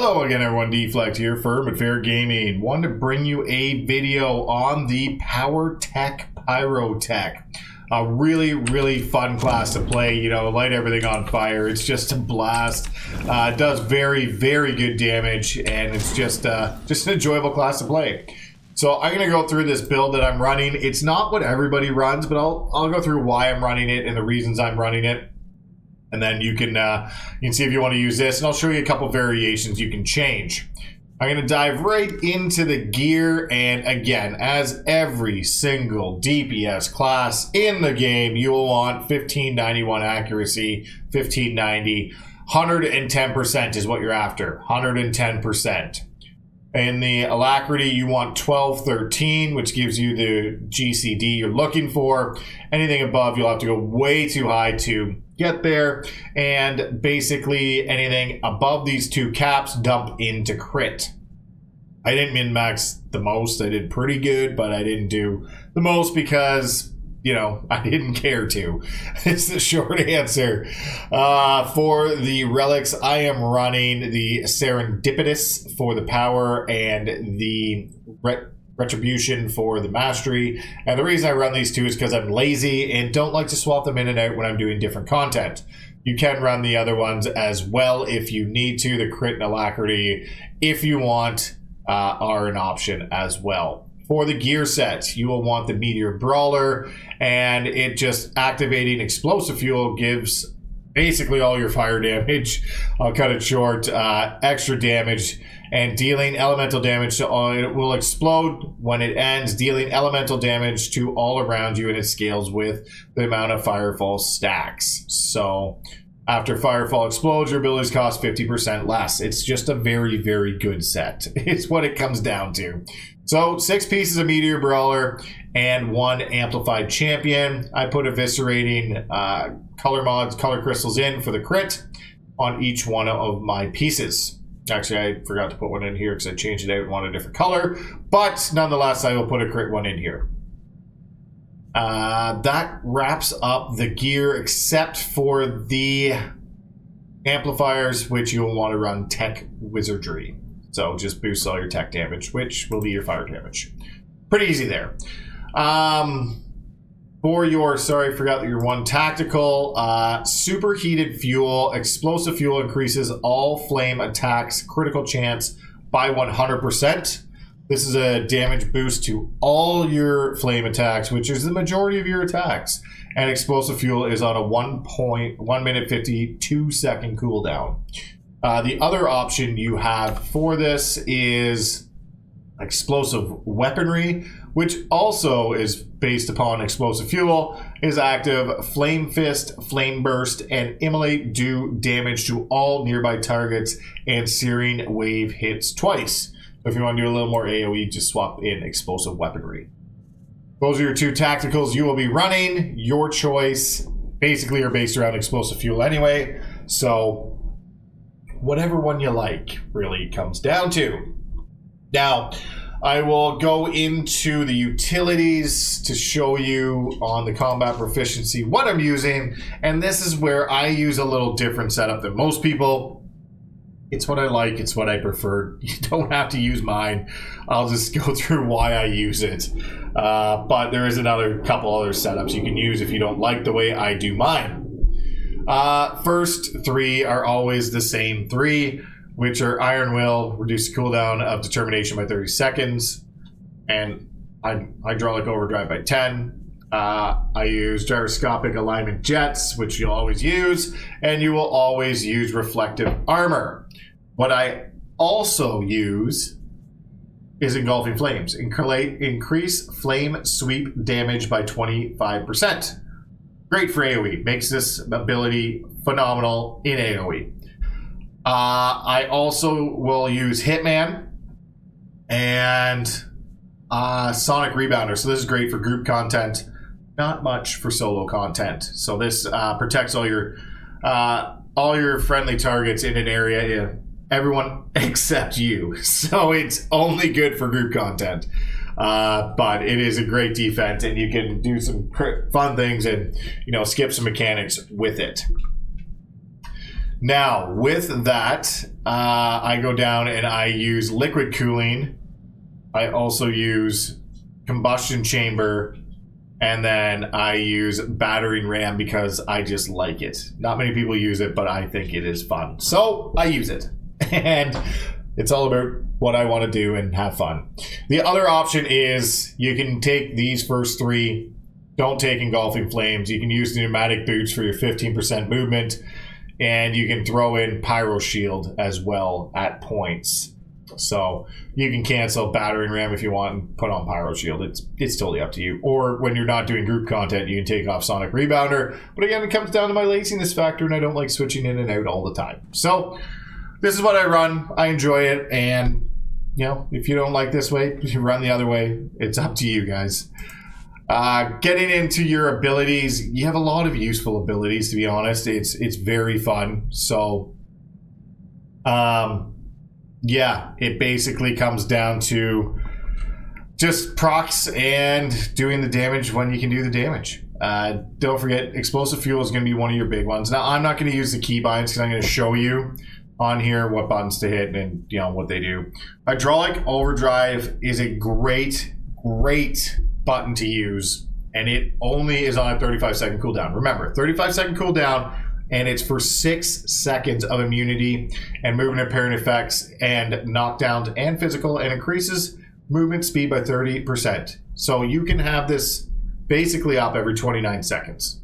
Hello again everyone, Deflect here, Firm and Fair Gaming. Wanted to bring you a video on the Powertech Pyrotech. A really fun class to play, you know, light everything on fire. It's just a blast. It does very good damage, and it's just an enjoyable class to play. So I'm going to go through this build that I'm running. It's not what everybody runs, but I'll go through why I'm running it and the reasons I'm running it. And then you can see if you want to use this, and I'll show you a couple variations you can change. I'm going to dive right into the gear, and again, as every single DPS class in the game, you will want 1591 accuracy, 1590, 110% is what you're after, 110%. In the alacrity, you want 1213, which gives you the GCD you're looking for. Anything above, you'll have to go way too high to get there. And basically, anything above these two caps dump into crit. I didn't min-max the most. I did pretty good, but I didn't do the most because, you know, I didn't care to. It's the short answer. For the relics, I am running the Serendipitous for the power and the Retribution for the mastery. And the reason I run these two is because I'm lazy and don't like to swap them in and out when I'm doing different content. You can run the other ones as well if you need to. The crit and alacrity, if you want, are an option as well. For the gear set, you will want the Meteor Brawler, and it just activating explosive fuel gives basically all your fire damage. I'll cut it short. Extra damage and dealing elemental damage to all. It will explode when it ends, dealing elemental damage to all around you, and it scales with the amount of Firefall stacks. So after Firefall explodes, your abilities cost 50% less. It's just a very good set. It's what it comes down to. So 6 pieces of Meteor Brawler and 1 Amplified Champion. I put eviscerating color mods, color crystals in for the crit on each one of my pieces. Actually, I forgot to put one in here because I changed it out and wanted a different color. But nonetheless, I will put a crit one in here. That wraps up the gear except for the amplifiers, which you'll want to run Tech Wizardry. So just boost all your tech damage, which will be your fire damage. Pretty easy there. For your, sorry, I forgot that you're one tactical. Superheated fuel, explosive fuel increases all flame attacks critical chance by 100%. This is a damage boost to all your flame attacks, which is the majority of your attacks. And explosive fuel is on a 1 minute 52 second cooldown. The other option you have for this is explosive weaponry, which also is based upon explosive fuel, is active. Flame Fist, Flame Burst, and Immolate do damage to all nearby targets, and Searing Wave hits twice. If you want to do a little more AoE, just swap in explosive weaponry. Those are your 2 tacticals you will be running. Your choice basically are based around explosive fuel anyway, so whatever one you like really comes down to. Now, I will go into the utilities to show you on the combat proficiency what I'm using, and this is where I use a little different setup than most people. It's what I like, it's what I prefer. You don't have to use mine. I'll just go through why I use it. But there is couple other setups you can use if you don't like the way I do mine. First 3 are always the same 3, which are Iron Will, reduce the cooldown of determination by 30 seconds, and hydraulic overdrive by 10. I use gyroscopic alignment jets, which you'll always use, and you will always use reflective armor. What I also use is engulfing flames. Increase flame sweep damage by 25%. Great for AoE. Makes this ability phenomenal in AoE. I also will use Hitman and Sonic Rebounder. So this is great for group content. Not much for solo content. So this protects all your friendly targets in an area. Everyone except you. So it's only good for group content. But it is a great defense, and you can do some fun things and, you know, skip some mechanics with it. Now, with that, I go down and I use liquid cooling. I also use combustion chamber, and then I use battering ram because I just like it. Not many people use it, but I think it is fun. So I use it. And it's all about what I want to do and have fun. The other option is you can take these first three. Don't take engulfing flames. You can use the pneumatic boots for your 15% movement. And you can throw in pyro shield as well at points. So you can cancel battering ram if you want and put on pyro shield. It's totally up to you. Or when you're not doing group content, you can take off sonic rebounder. But again, it comes down to my laziness factor, and I don't like switching in and out all the time. So this is what I run. I enjoy it. And, you know, if you don't like this way, you run the other way. It's up to you guys. Getting into your abilities, you have a lot of useful abilities, to be honest. It's very fun. So, yeah, it basically comes down to just procs and doing the damage when you can do the damage. Don't forget, explosive fuel is going to be one of your big ones. Now, I'm not going to use the keybinds because I'm going to show you on here what buttons to hit and, you know, what they do. Hydraulic overdrive is a great button to use, and it only is on a 35-second cooldown. Remember, 35-second cooldown, and it's for 6 seconds of immunity and movement impairing effects and knockdowns and physical, and increases movement speed by 30%. So you can have this basically up every 29 seconds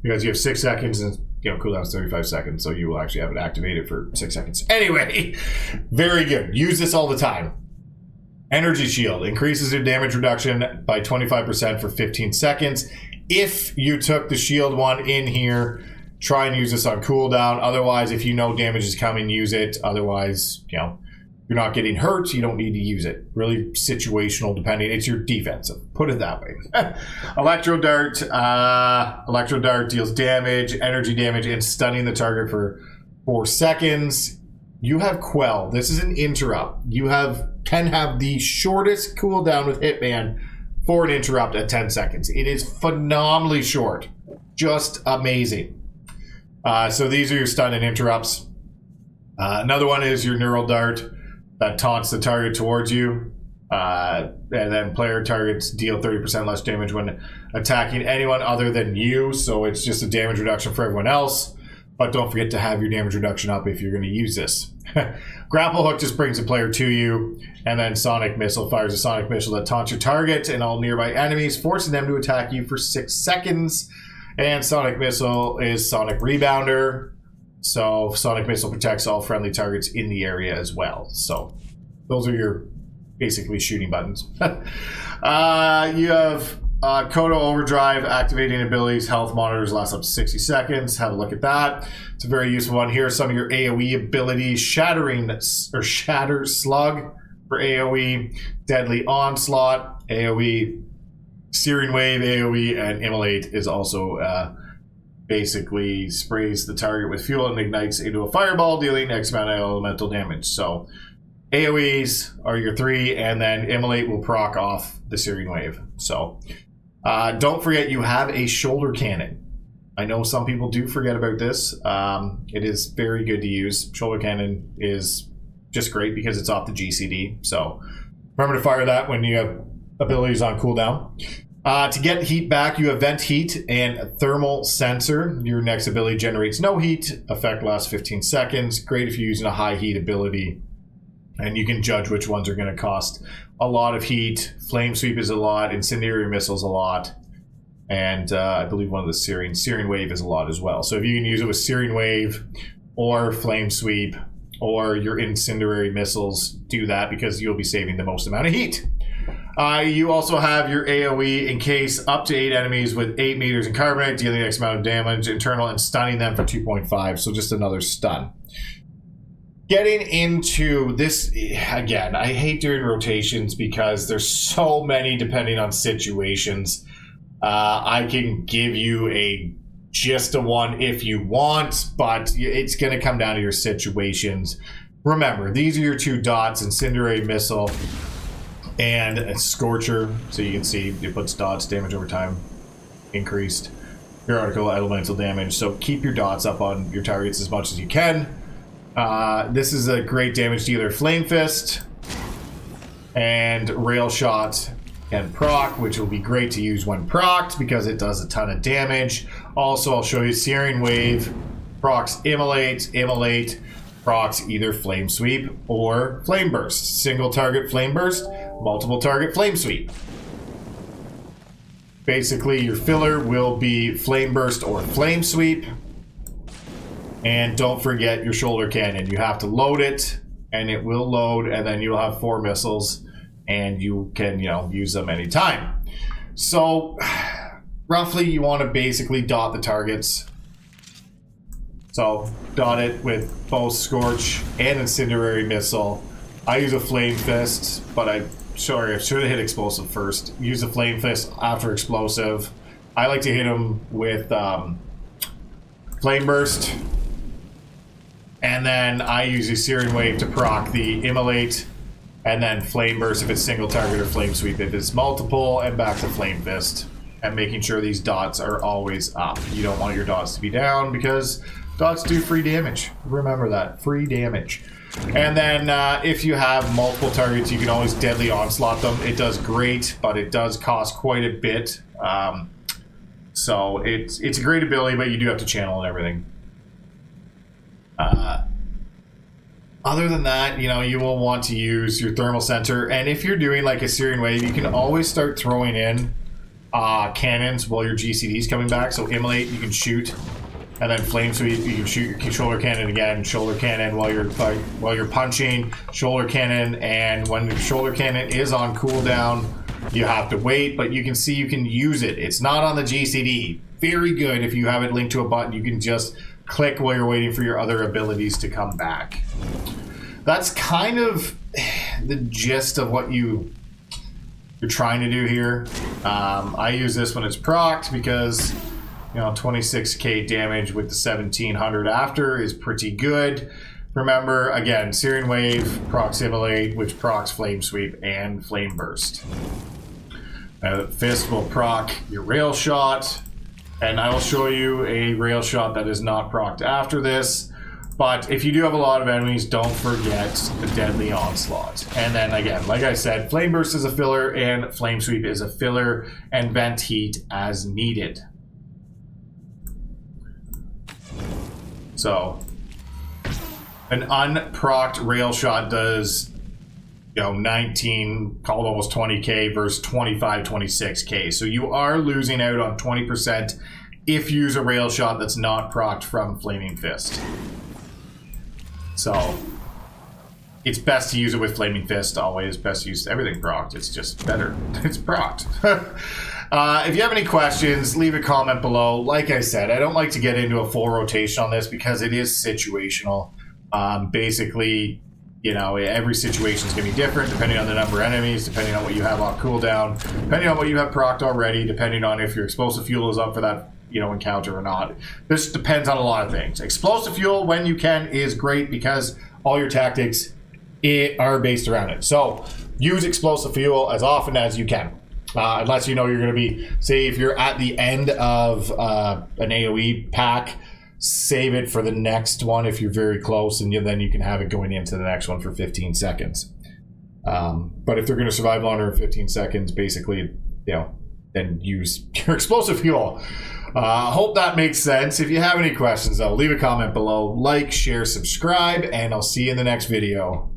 because you have 6 seconds and, you know, cooldown's 35 seconds, so you will actually have it activated for 6 seconds. Anyway, very good. Use this all the time. Energy shield increases your damage reduction by 25% for 15 seconds. If you took the shield one in here, try and use this on cooldown. Otherwise, if you know damage is coming, use it. Otherwise, you know, you're not getting hurt, you don't need to use it. Really situational depending. It's your defensive. Put it that way. Electro Dart. Electro Dart deals damage, energy damage, and stunning the target for 4 seconds. You have Quell. This is an interrupt. You can have the shortest cooldown with Hitman for an interrupt at 10 seconds. It is phenomenally short. Just amazing. So these are your stun and interrupts. Another one is your Neural Dart that taunts the target towards you. And then player targets deal 30% less damage when attacking anyone other than you. So it's just a damage reduction for everyone else. But don't forget to have your damage reduction up if you're going to use this. Grapple Hook just brings a player to you. And then Sonic Missile fires a Sonic Missile that taunts your target and all nearby enemies, forcing them to attack you for 6 seconds. And Sonic Missile is Sonic Rebounder. So Sonic Missile protects all friendly targets in the area as well. So those are your basically shooting buttons. You have Kodo Overdrive, activating abilities, health monitors last up to 60 seconds. Have a look at that. It's a very useful one. Here are some of your AoE abilities. Shatter Slug for AoE, Deadly Onslaught, AoE, Searing Wave, AoE, and Immolate is also basically sprays the target with fuel and ignites into a fireball, dealing X amount of elemental damage. So AoEs are your 3, and then Immolate will proc off the Searing Wave. So don't forget you have a shoulder cannon. I know some people do forget about this. It is very good to use. Shoulder cannon is just great because it's off the GCD. So remember to fire that when you have abilities on cooldown. To get heat back, you have Vent Heat and Thermal Sensor. Your next ability generates no heat. Effect lasts 15 seconds. Great if you're using a high heat ability. And you can judge which ones are going to cost a lot of heat. Flame Sweep is a lot. Incendiary Missiles a lot. And I believe one of the Searing Wave is a lot as well. So if you can use it with Searing Wave or Flame Sweep or your Incendiary Missiles, do that because you'll be saving the most amount of heat. You also have your AoE encase up to 8 enemies with 8 meters in carbonite, dealing X amount of damage, internal, and stunning them for 2.5. So just another stun. Getting into this, again, I hate doing rotations because there's so many depending on situations. I can give you just a one if you want, but it's going to come down to your situations. Remember, these are your 2 dots, Incendiary Missile and a Scorcher. So you can see it puts dots, damage over time increased. periodical elemental damage. So keep your dots up on your targets as much as you can. This is a great damage dealer. Flame Fist and Rail Shot and proc, which will be great to use when procced because it does a ton of damage. Also, I'll show you Searing Wave, procs Immolate, procs either Flame Sweep or Flame Burst. Single target Flame Burst, multiple target Flame Sweep. Basically, your filler will be Flame Burst or Flame Sweep. And don't forget your shoulder cannon. You have to load it, and it will load, and then you'll have 4 missiles, and you can, use them anytime. So, roughly, you want to basically dot the targets. So, dot it with both Scorch and Incendiary Missile. I use a Flame Fist, but I should have hit Explosive first. Use a Flame Fist after Explosive. I like to hit them with Flame Burst. And then I use a Searing Wave to proc the Immolate, and then Flame Burst if it's single target, or Flame Sweep if it's multiple, and back to Flame Fist. And making sure these dots are always up. You don't want your dots to be down because dots do free damage. Remember that, free damage. And then if you have multiple targets, you can always Deadly Onslaught them. It does great, but it does cost quite a bit. So it's a great ability, but you do have to channel and everything. Other than that, you will want to use your Thermal Center. And if you're doing like a Searing Wave, you can always start throwing in cannons while your GCD's coming back. So Immolate, you can shoot. And then Flame Sweep, you can shoot your shoulder cannon again. Shoulder cannon while you're punching. Shoulder cannon, and when the shoulder cannon is on cooldown, you have to wait. But you can see you can use it. It's not on the GCD. Very good if you have it linked to a button. You can just click while you're waiting for your other abilities to come back. That's kind of the gist of what you're trying to do here. I use this when it's procced because 26k damage with the 1700 after is pretty good. Remember, again, Searing Wave, procs Immolate, which procs Flame Sweep and Flame Burst. Fist will proc your Rail Shot, and I will show you a Rail Shot that is not procced after this. But if you do have a lot of enemies, don't forget the Deadly Onslaught. And then again, like I said, Flame Burst is a filler and Flame Sweep is a filler, and Vent Heat as needed. So, an unprocced Rail Shot does, 19, called almost 20k versus 25, 26k. So you are losing out on 20% if you use a Rail Shot that's not procced from Flaming Fist. So, it's best to use it with Flaming Fist, always. Best to use everything procced. It's just better. It's procced. If you have any questions, leave a comment below. Like I said, I don't like to get into a full rotation on this because it is situational. Basically, every situation is going to be different depending on the number of enemies, depending on what you have on cooldown, depending on what you have procced already, depending on if your explosive fuel is up for that encounter or not. This depends on a lot of things. Explosive fuel, when you can, is great because all your tactics are based around it. So use explosive fuel as often as you can. Unless you're going to be, say if you're at the end of an AoE pack, save it for the next one if you're very close, and then you can have it going into the next one for 15 seconds. But if they're going to survive longer than 15 seconds, basically, then use your explosive fuel. Hope that makes sense. If you have any questions, though, leave a comment below. Like, share, subscribe, and I'll see you in the next video.